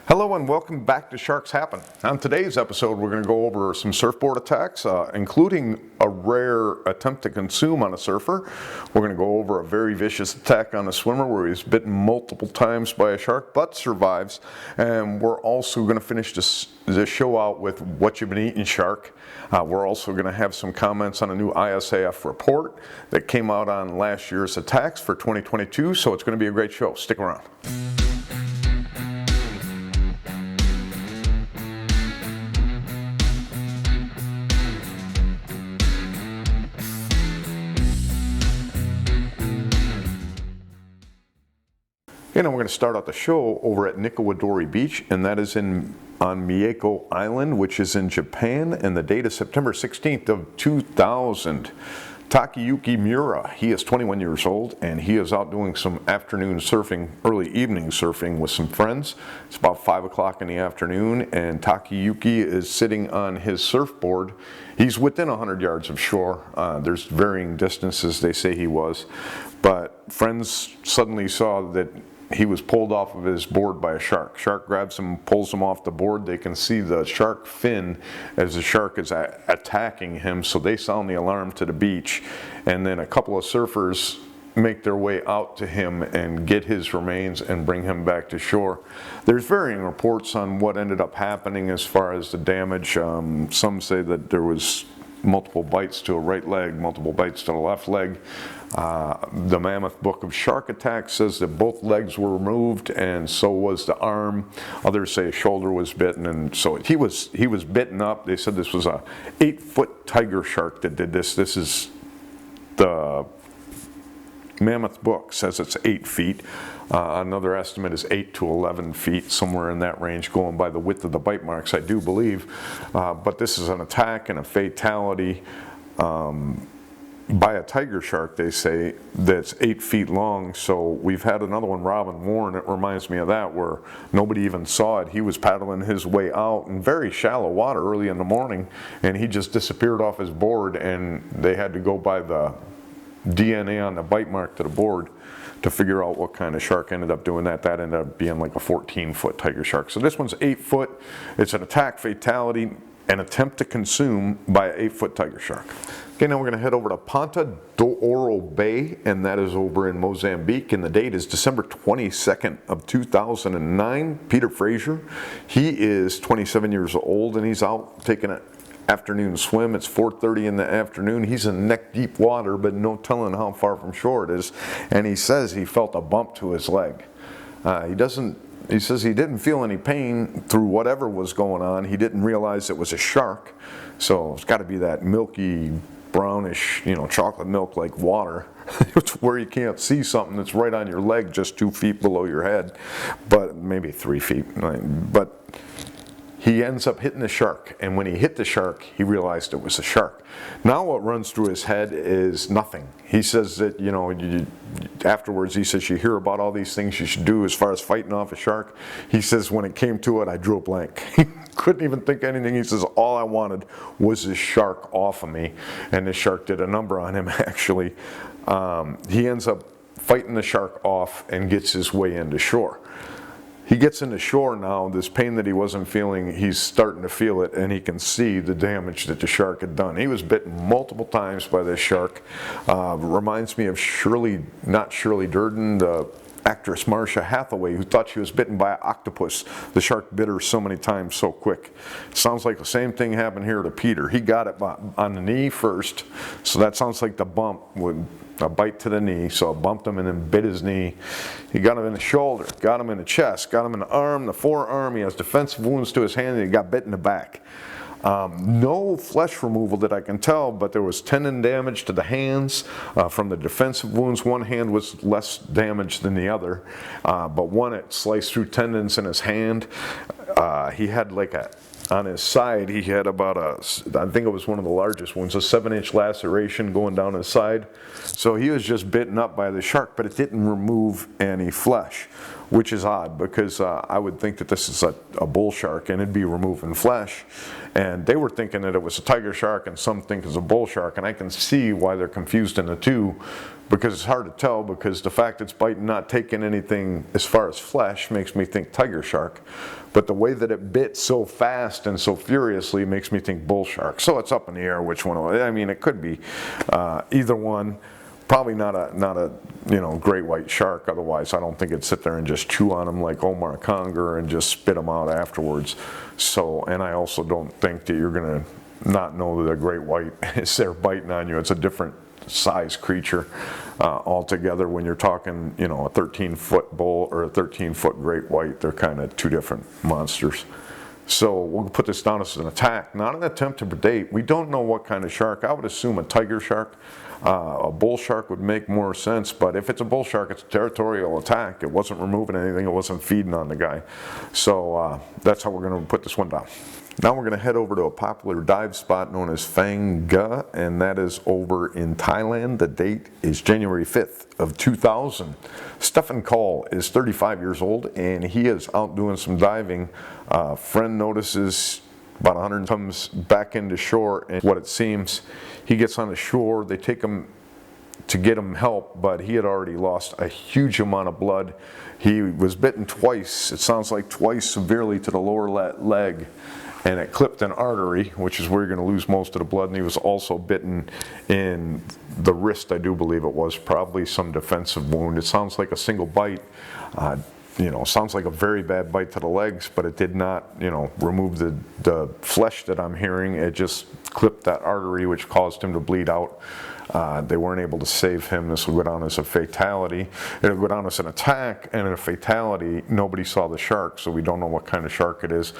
Hello and welcome back to Sharks Happen. On today's episode, we're going to go over some surfboard attacks, including a rare attempt to consume on a surfer. We're going to go over a very vicious attack on a swimmer where he's bitten multiple times by a shark but survives. And we're also going to finish this show out with what you've been eating, shark. We're also going to have some comments on a new ISAF report that came out on last year's attacks for 2022. So it's going to be a great show. Stick around. And we're going to start out the show over at Nikkawadori Beach, and that is on Miyako Island, which is in Japan, and the date is September 16th of 2000. Takayuki Miura, he is 21 years old, and he is out doing some afternoon surfing, early evening surfing with some friends. It's about 5 o'clock in the afternoon, and Takayuki is sitting on his surfboard. He's within 100 yards of shore. There's varying distances, they say he was, but friends suddenly saw that he was pulled off of his board by a shark. Shark grabs him, pulls him off the board. They can see the shark fin as the shark is attacking him, so they sound the alarm to the beach. And then a couple of surfers make their way out to him and get his remains and bring him back to shore. There's varying reports on what ended up happening as far as the damage. Some say that there was multiple bites to a right leg, multiple bites to the left leg. The Mammoth Book of Shark Attacks says that both legs were removed, and so was the arm. Others say a shoulder was bitten, and so he was bitten up. They said this was a 8-foot tiger shark that did this. This is the Mammoth Book says it's 8 feet. Another estimate is 8 to 11 feet, somewhere in that range, going by the width of the bite marks, I do believe. But this is an attack and a fatality by a tiger shark, they say, that's 8 feet long. So we've had another one, Robin Warren, it reminds me of that, where nobody even saw it. He was paddling his way out in very shallow water early in the morning, and he just disappeared off his board, and they had to go by the DNA on the bite mark to the board to figure out what kind of shark ended up doing that. That ended up being like a 14-foot tiger shark. So this one's 8 foot. It's an attack, fatality, an attempt to consume by an 8-foot tiger shark. Okay, now we're going to head over to Ponta do Ouro Bay, and that is over in Mozambique, and the date is December 22nd of 2009. Peter Fraser, he is 27 years old, and he's out taking an afternoon swim. It's 4:30 in the afternoon. He's in neck-deep water, but no telling how far from shore it is, and he says he felt a bump to his leg. He says he didn't feel any pain through whatever was going on. He didn't realize it was a shark, so it's got to be that milky, brownish, chocolate milk like water. It's where you can't see something that's right on your leg, just 2 feet below your head, but maybe 3 feet. But he ends up hitting the shark, and when he hit the shark, he realized it was a shark. Now what runs through his head is nothing. He says that, afterwards, he says, you hear about all these things you should do as far as fighting off a shark. He says, when it came to it, I drew a blank. He couldn't even think of anything. He says, all I wanted was this shark off of me, and this shark did a number on him, actually. He ends up fighting the shark off and gets his way into shore. He gets into shore now. This pain that he wasn't feeling, he's starting to feel it, and he can see the damage that the shark had done. He was bitten multiple times by this shark. Reminds me of not Shirley Durden, the actress Marsha Hathaway, who thought she was bitten by an octopus. The shark bit her so many times so quick. Sounds like the same thing happened here to Peter. He got it on the knee first, so that sounds like the bump would a bite to the knee, so I bumped him and then bit his knee. He got him in the shoulder, got him in the chest, got him in the arm, the forearm. He has defensive wounds to his hand, and he got bit in the back. No flesh removal that I can tell, but there was tendon damage to the hands from the defensive wounds. One hand was less damaged than the other, but one, it sliced through tendons in his hand. He had on his side, he had about I think it was one of the largest wounds, a 7-inch laceration going down his side. So he was just bitten up by the shark, but it didn't remove any flesh. which is odd because I would think that this is a bull shark and it'd be removing flesh. And they were thinking that it was a tiger shark and some think it's a bull shark, and I can see why they're confused in the two, because it's hard to tell, because the fact it's biting, not taking anything as far as flesh, makes me think tiger shark. But the way that it bit so fast and so furiously makes me think bull shark. So it's up in the air which one. I mean, it could be either one. Probably not a great white shark. Otherwise, I don't think it'd sit there and just chew on them like Omar Conger and just spit them out afterwards. So, and I also don't think that you're gonna not know that a great white is there biting on you. It's a different size creature altogether. When you're talking, a 13-foot bull or a 13-foot great white, they're kind of two different monsters. So we'll put this down as an attack, not an attempt to predate. We don't know what kind of shark. I would assume a tiger shark. A bull shark would make more sense, but if it's a bull shark, it's a territorial attack. It wasn't removing anything, it wasn't feeding on the guy. So that's how we're going to put this one down. Now we're going to head over to a popular dive spot known as Phang Nga, and that is over in Thailand. The date is January 5th of 2000. Stephen Kahl is 35 years old, and he is out doing some diving. Friend notices about 100, comes back into shore, and what it seems, he gets on the shore. They take him to get him help, but he had already lost a huge amount of blood. He was bitten twice, it sounds like twice, severely to the lower leg, and it clipped an artery, which is where you're going to lose most of the blood. And he was also bitten in the wrist, I do believe it was, probably some defensive wound. It sounds like a single bite. Sounds like a very bad bite to the legs, but it did not, remove the flesh that I'm hearing. It just clipped that artery, which caused him to bleed out. They weren't able to save him. This will go down as a fatality. It'll go down as an attack and a fatality. Nobody saw the shark, so we don't know what kind of shark it is.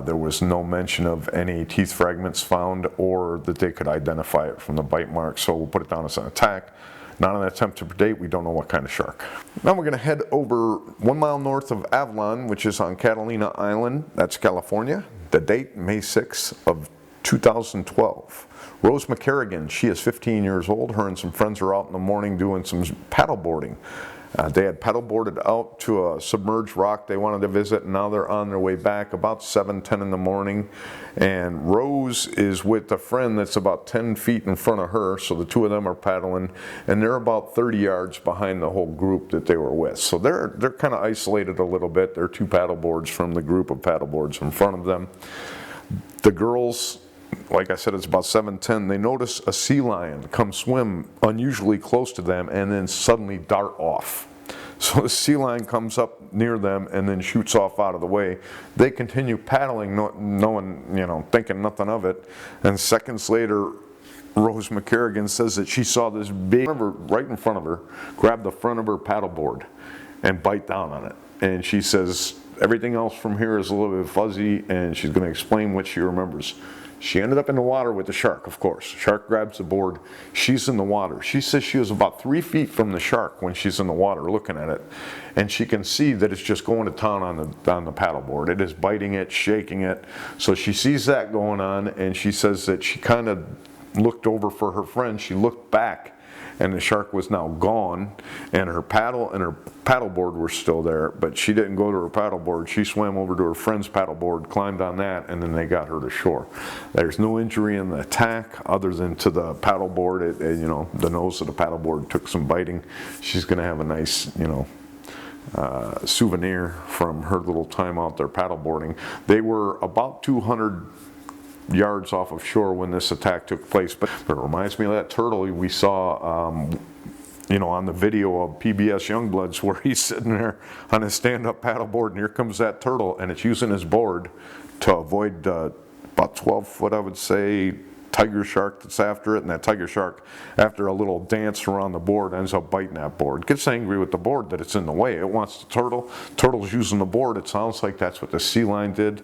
There was no mention of any teeth fragments found or that they could identify it from the bite mark, so we'll put it down as an attack. Not an attempt to predate. We don't know what kind of shark. Now we're going to head over 1 mile north of Avalon, which is on Catalina Island. That's California. The date, May 6th of 2012. Rose McKereghan, she is 15 years old. Her and some friends are out in the morning doing some paddle boarding. They had paddle boarded out to a submerged rock they wanted to visit, and now they're on their way back about 7:10 in the morning. And Rose is with a friend that's about 10 feet in front of her, so the two of them are paddling, and they're about 30 yards behind the whole group that they were with. So they're kind of isolated a little bit. They're two paddle boards from the group of paddle boards in front of them. The girls, like I said, it's about 7:10. They notice a sea lion come swim unusually close to them and then suddenly dart off. So the sea lion comes up near them and then shoots off out of the way. They continue paddling, knowing, thinking nothing of it. And seconds later, Rose McKereghan says that she saw this big river right in front of her, grab the front of her paddleboard and bite down on it. And she says everything else from here is a little bit fuzzy, and she's going to explain what she remembers. She ended up in the water with the shark, of course. Shark grabs the board. She's in the water. She says she was about 3 feet from the shark when she's in the water looking at it. And she can see that it's just going to town on the paddleboard. It is biting it, shaking it. So she sees that going on, and she says that she kind of looked over for her friend. She looked back, and the shark was now gone, and her paddle and her paddleboard were still there, but she didn't go to her paddleboard. She swam over to her friend's paddleboard, climbed on that, and then they got her to shore. There's no injury in the attack other than to the paddleboard. The nose of the paddleboard took some biting. She's going to have a nice, souvenir from her little time out there paddleboarding. They were about 200 yards off of shore when this attack took place, but it reminds me of that turtle we saw on the video of PBS Youngbloods, where he's sitting there on his stand-up paddleboard, and here comes that turtle, and it's using his board to avoid about 12 foot, I would say, tiger shark that's after it, and that tiger shark, after a little dance around the board, ends up biting that board. Gets angry with the board that it's in the way. It wants the turtle. Turtle's using the board. It sounds like that's what the sea lion did.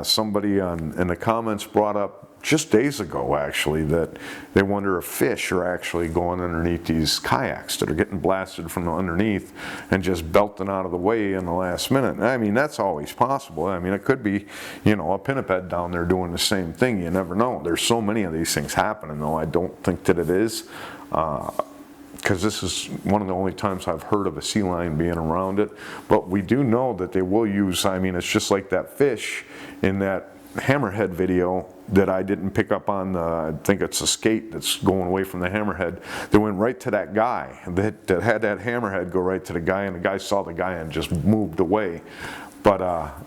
Somebody in the comments brought up just days ago, actually, that they wonder if fish are actually going underneath these kayaks that are getting blasted from the underneath and just belting out of the way in the last minute. I mean, that's always possible. I mean, it could be, a pinniped down there doing the same thing. You never know. There's so many of these things happening, though. I don't think that it is. because this is one of the only times I've heard of a sea lion being around it. But we do know that they will use, I mean, it's just like that fish in that hammerhead video that I didn't pick up on the, I think it's a skate that's going away from the hammerhead. They went right to that guy that had that hammerhead go right to the guy, and the guy saw the guy and just moved away. But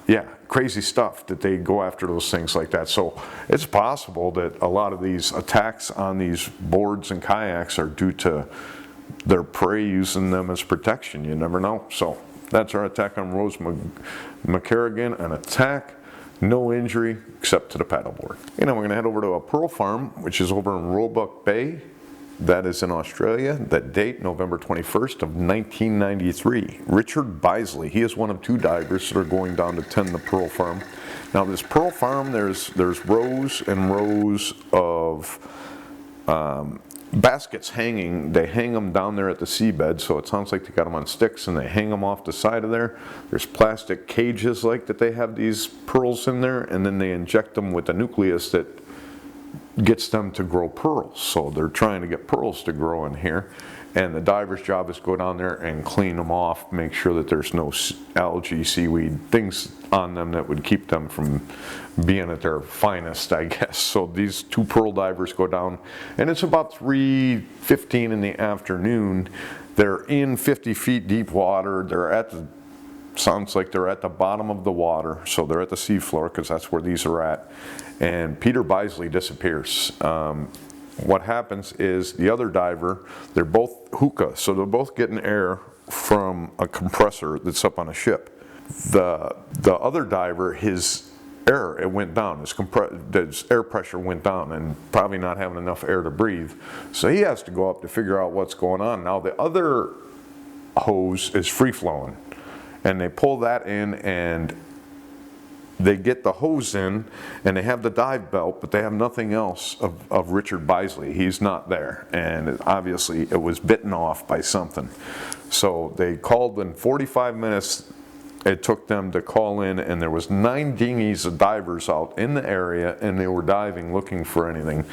yeah, crazy stuff that they go after those things like that. So it's possible that a lot of these attacks on these boards and kayaks are due to their prey using them as protection. You never know. So that's our attack on Rose McKereghan, an attack. No injury except to the paddleboard. You know, we're going to head over to a pearl farm, which is over in Roebuck Bay. That is in Australia. That date, November 21st of 1993. Richard Bisley, he is one of 2 divers that are going down to tend the pearl farm. Now this pearl farm, there's rows and rows of baskets hanging. They hang them down there at the seabed, so it sounds like they got them on sticks and they hang them off the side of there. There's plastic cages like that they have these pearls in there, and then they inject them with a nucleus that gets them to grow pearls. So they're trying to get pearls to grow in here, and the diver's job is to go down there and clean them off, make sure that there's no algae, seaweed, things on them that would keep them from being at their finest, I guess. So these 2 pearl divers go down, and it's about 3:15 in the afternoon. They're in 50 feet deep water. They're at the, sounds like they're at the bottom of the water, so they're at the seafloor because that's where these are at. And Peter Bisley disappears. What happens is the other diver, they're both hookah, so they're both getting air from a compressor that's up on a ship. The other diver, his air, it went down, his air pressure went down, and probably not having enough air to breathe. So he has to go up to figure out what's going on. Now the other hose is free flowing, and they pull that in, and they get the hose in, and they have the dive belt, but they have nothing else of Richard Bisley. He's not there, and obviously it was bitten off by something. So they called in 45 minutes. It took them to call in, and there was 9 dinghies of divers out in the area, and they were diving looking for anything.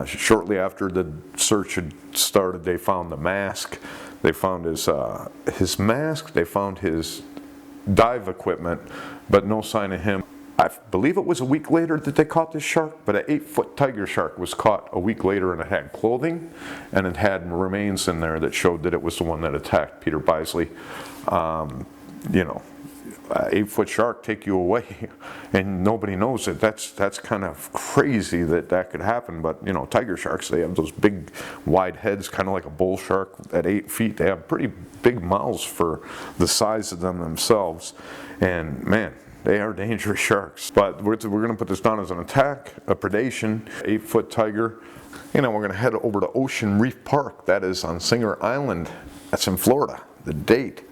Shortly after the search had started, they found the mask. They found his mask. They found his dive equipment, but no sign of him. I believe it was a week later that they caught this shark, but an 8-foot tiger shark was caught a week later, and it had clothing, and it had remains in there that showed that it was the one that attacked Peter Bisley. You know, 8-foot shark take you away, and nobody knows it. That's kind of crazy that could happen. But you know, tiger sharks, they have those big wide heads, kind of like a bull shark at 8 feet. They have pretty big mouths for the size of them themselves, and man, they are dangerous sharks. But we're going to put this down as an attack, a predation, 8-foot tiger. You know, we're going to head over to Ocean Reef Park. That is on Singer Island. That's in Florida. The date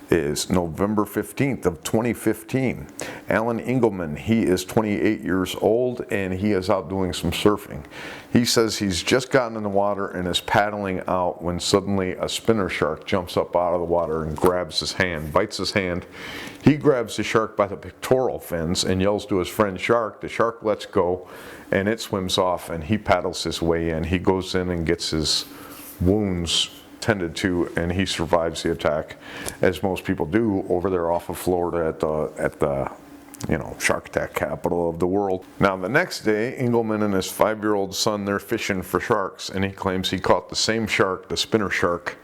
is November 15th of 2015. Alan Engleman, he is 28 years old, and he is out doing some surfing. He says he's just gotten in the water and is paddling out when suddenly a spinner shark jumps up out of the water and grabs his hand, bites his hand. He grabs the shark by the pectoral fins and yells to his friend shark. The shark lets go, and it swims off, and he paddles his way in. He goes in and gets his wounds tended to, and he survives the attack, as most people do over there off of Florida at the you know, shark attack capital of the world. Now the next day, Engleman and his 5-year-old son, they're fishing for sharks, and he claims he caught the same shark, the spinner shark,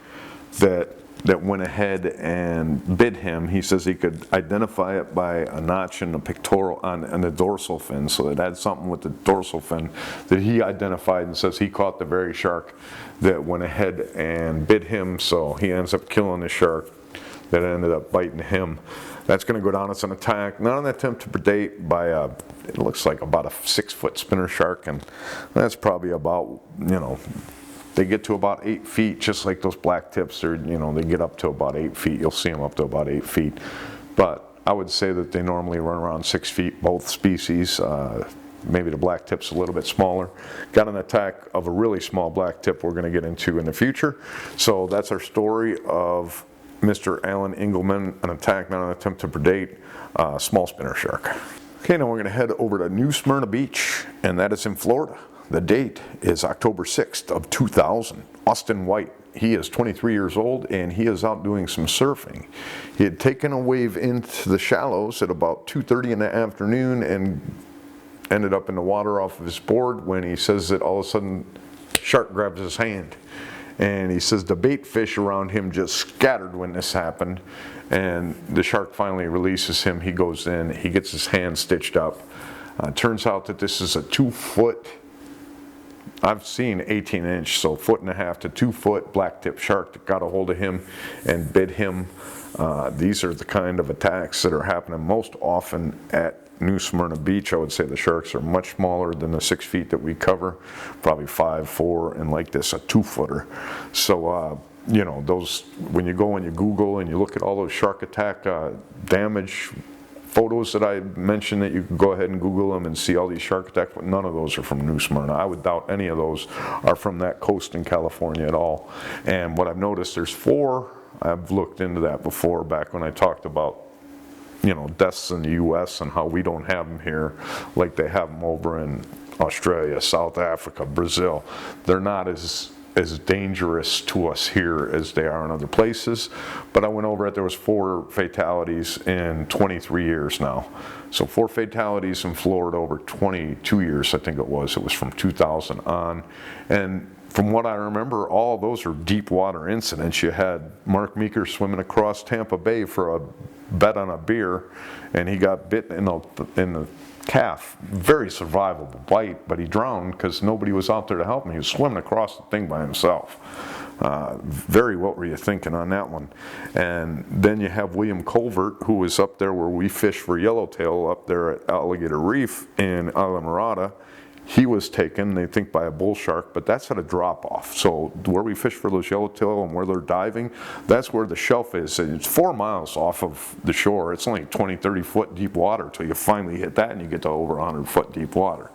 that went ahead and bit him. He says he could identify it by a notch in the pectoral on the dorsal fin, so it had something with the dorsal fin that he identified, and says he caught the very shark that went ahead and bit him. So he ends up killing the shark that ended up biting him. That's going to go down as an attack, not an attempt to predate by it looks like about a 6-foot spinner shark, and that's probably about, you know, they get to about 8 feet, just like those black tips. Or you know, they get up to about 8 feet. You'll see them up to about 8 feet. But I would say that they normally run around 6 feet, both species. Maybe the black tip's a little bit smaller. Got an attack of a really small black tip we're going to get into in the future. So that's our story of Mr. Alan Engleman, an attack, not an attempt to predate, small spinner shark. Okay, now we're going to head over to New Smyrna Beach, and that is in Florida. The date is October 6th of 2000. Austin White, He is 23 years old and he is out doing some surfing. He had taken a wave into the shallows at about 2:30 in the afternoon and ended up in the water off of his board when he says that all of a sudden shark grabs his hand. And he says the bait fish around him just scattered when this happened, and the shark finally releases him. He goes in, he gets his hand stitched up. Turns out that this is a 2-foot, I've seen 18-inch, so 1.5 to 2 foot BlackTip shark that got a hold of him and bit him. These are the kind of attacks that are happening most often at New Smyrna Beach. I would say the sharks are much smaller than the 6 feet that we cover, probably 5, 4, and like this, a 2-footer. So, you know, those, when you go and you Google and you look at all those shark attack damage photos that I mentioned, that you can go ahead and Google them and see all these shark attacks, but none of those are from New Smyrna. I would doubt any of those are from that coast in California at all. And what I've noticed, there's 4, I've looked into that before back when I talked about, you know, deaths in the U.S. and how we don't have them here like they have them over in Australia, South Africa, Brazil. They're not as dangerous to us here as they are in other places. But I went over it, there was 4 fatalities in 23 years now. So 4 fatalities in Florida over 22 years, I think it was from 2000 on. And from what I remember, all of those are deep water incidents. You had Mark Meeker swimming across Tampa Bay for a bet on a beer, and he got bit in the calf. Very survivable bite, but he drowned because nobody was out there to help him. He was swimming across the thing by himself. Very, what were you thinking on that one? And then you have William Colvert, who was up there where we fish for yellowtail up there at Alligator Reef in Isla Mirada. He was taken, they think, by a bull shark, but that's at a drop off. So where we fish for those yellowtail and where they're diving, that's where the shelf is. And it's 4 miles off of the shore. It's only 20, 30 foot deep water till you finally hit that and you get to over 100 foot deep water.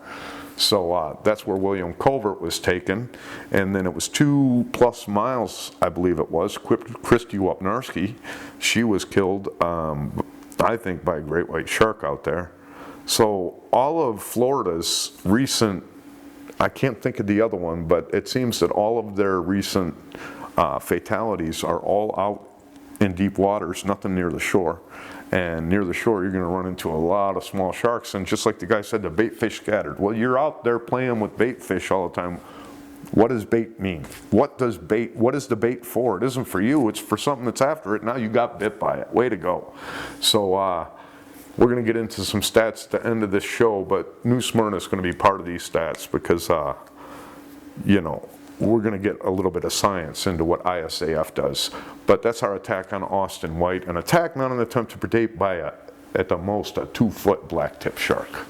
So that's where William Colvert was taken. And then it was 2+ miles, I believe it was, Christy Wapnarski. She was killed, I think, by a great white shark out there. So all of Florida's recent, I can't think of the other one, but it seems that all of their recent fatalities are all out in deep waters, nothing near the shore. And near the shore, you're going to run into a lot of small sharks. And just like the guy said, the bait fish scattered. Well, you're out there playing with bait fish all the time. What does bait mean? What is the bait for? It isn't for you, it's for something that's after it. Now you got bit by it. Way to go. So, we're going to get into some stats at the end of this show, but New Smyrna is going to be part of these stats because, you know, we're going to get a little bit of science into what ISAF does. But that's our attack on Austin White, an attack, not an attempt to predate by, at the most, a 2-foot BlackTip shark.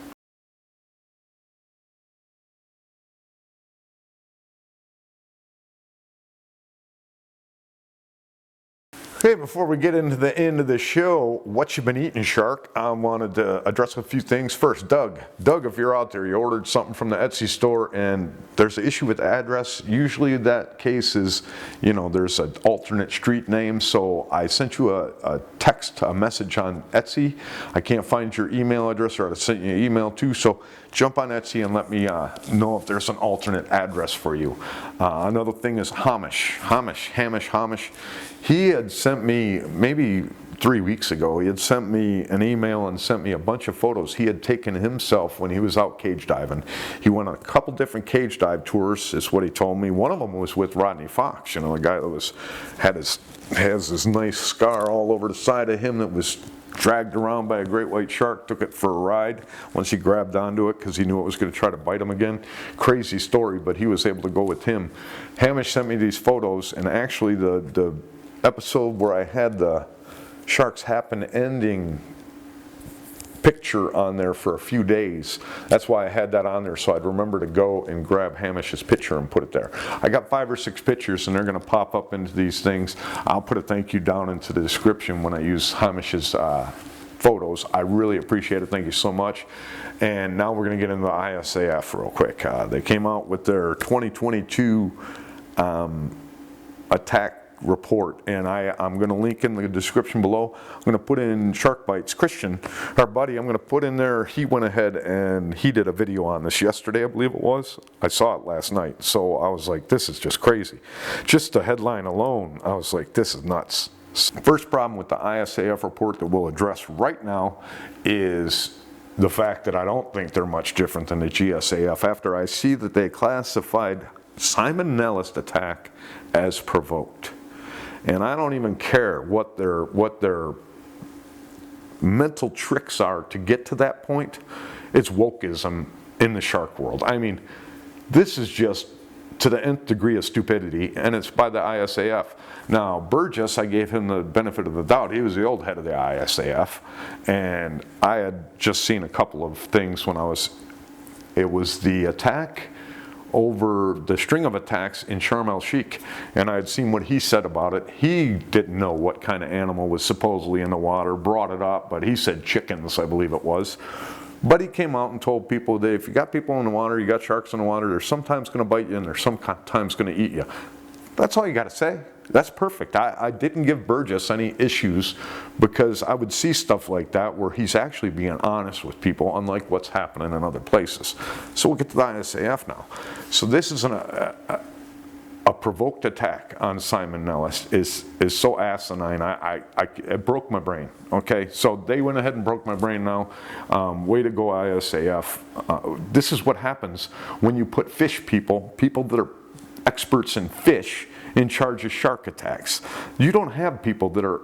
Okay, before we get into the end of the show, what you been eating, shark? I wanted to address a few things. First, Doug. Doug, if you're out there, you ordered something from the Etsy store and there's an issue with the address. Usually that case is, you know, there's an alternate street name. So I sent you a text, a message on Etsy. I can't find your email address, or I sent you an email too. So jump on Etsy and let me know if there's an alternate address for you. Another thing is Hamish. He had sent me, maybe 3 weeks ago, he had sent me an email and sent me a bunch of photos he had taken himself when he was out cage diving. He went on a couple different cage dive tours, is what he told me. One of them was with Rodney Fox, you know, the guy that has this nice scar all over the side of him that was dragged around by a great white shark, took it for a ride once he grabbed onto it because he knew it was going to try to bite him again. Crazy story, but he was able to go with him. Hamish sent me these photos, and actually the episode where I had the sharks happen ending picture on there for a few days, that's why I had that on there, so I'd remember to go and grab Hamish's picture and put it there. I got 5 or 6 pictures and they're going to pop up into these things. I'll put a thank you down into the description when I use Hamish's photos. I really appreciate it. Thank you so much. And now we're going to get into the ISAF real quick. They came out with their 2022 attack report, and I'm going to link in the description below. I'm going to put in Shark Bites. Christian, our buddy, I'm going to put in there. He went ahead and he did a video on this yesterday, I believe it was. I saw it last night, so I was like, this is just crazy. Just the headline alone, I was like, this is nuts. First problem with the ISAF report that we'll address right now is the fact that I don't think they're much different than the GSAF after I see that they classified Simon Nellis attack as provoked. And I don't even care what their mental tricks are to get to that point. It's wokeism in the shark world. I mean, this is just to the nth degree of stupidity, and it's by the ISAF. Now, Burgess, I gave him the benefit of the doubt. He was the old head of the ISAF, and I had just seen a couple of things when it was the attack over the string of attacks in Sharm el-Sheikh, and I had seen what he said about it. He didn't know what kind of animal was supposedly in the water, brought it up, but he said chickens, I believe it was. But he came out and told people that if you got people in the water, you got sharks in the water, they're sometimes going to bite you and they're sometimes going to eat you. That's all you got to say. That's perfect. I didn't give Burgess any issues because I would see stuff like that where he's actually being honest with people, unlike what's happening in other places. So we'll get to the ISAF now. So this is a provoked attack on Simon Nellis is so asinine. It broke my brain. Okay, so they went ahead and broke my brain now. Way to go, ISAF. This is what happens when you put fish people that are experts in fish in charge of shark attacks. You don't have people that are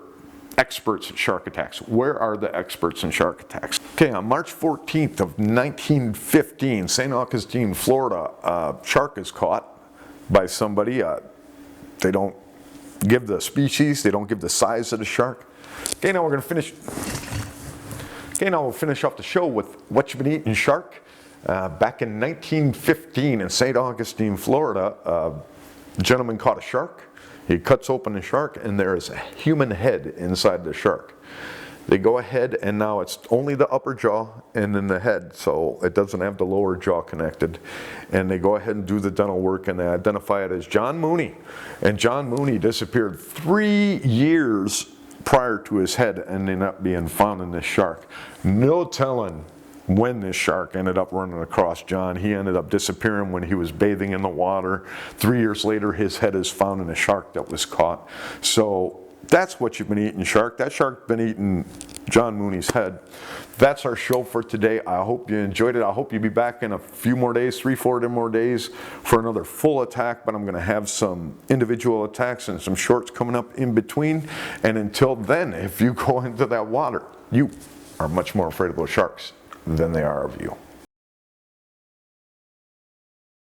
experts at shark attacks. Where are the experts in shark attacks? Okay, on March 14th of 1915, St. Augustine, Florida, a shark is caught by somebody. They don't give the species, they don't give the size of the shark. Okay, now we're going to finish. Okay, now we'll finish off the show with what you've been eating, shark. Back in 1915 in St. Augustine, Florida, a gentleman caught a shark. He cuts open the shark and there is a human head inside the shark. They go ahead and now it's only the upper jaw and then the head, so it doesn't have the lower jaw connected. And they go ahead and do the dental work and they identify it as John Mooney. And John Mooney disappeared 3 years prior to his head ending up being found in this shark. No telling when this shark ended up running across John. He ended up disappearing when he was bathing in the water. 3 years later, his head is found in a shark that was caught. So that's what you've been eating, shark. That shark been eating John Mooney's head. That's our show for today. I hope you enjoyed it. I hope you'll be back in a few more days, 3-4 more days for another full attack, but I'm going to have some individual attacks and some shorts coming up in between. And until then, if you go into that water, you are much more afraid of those sharks than they are of you.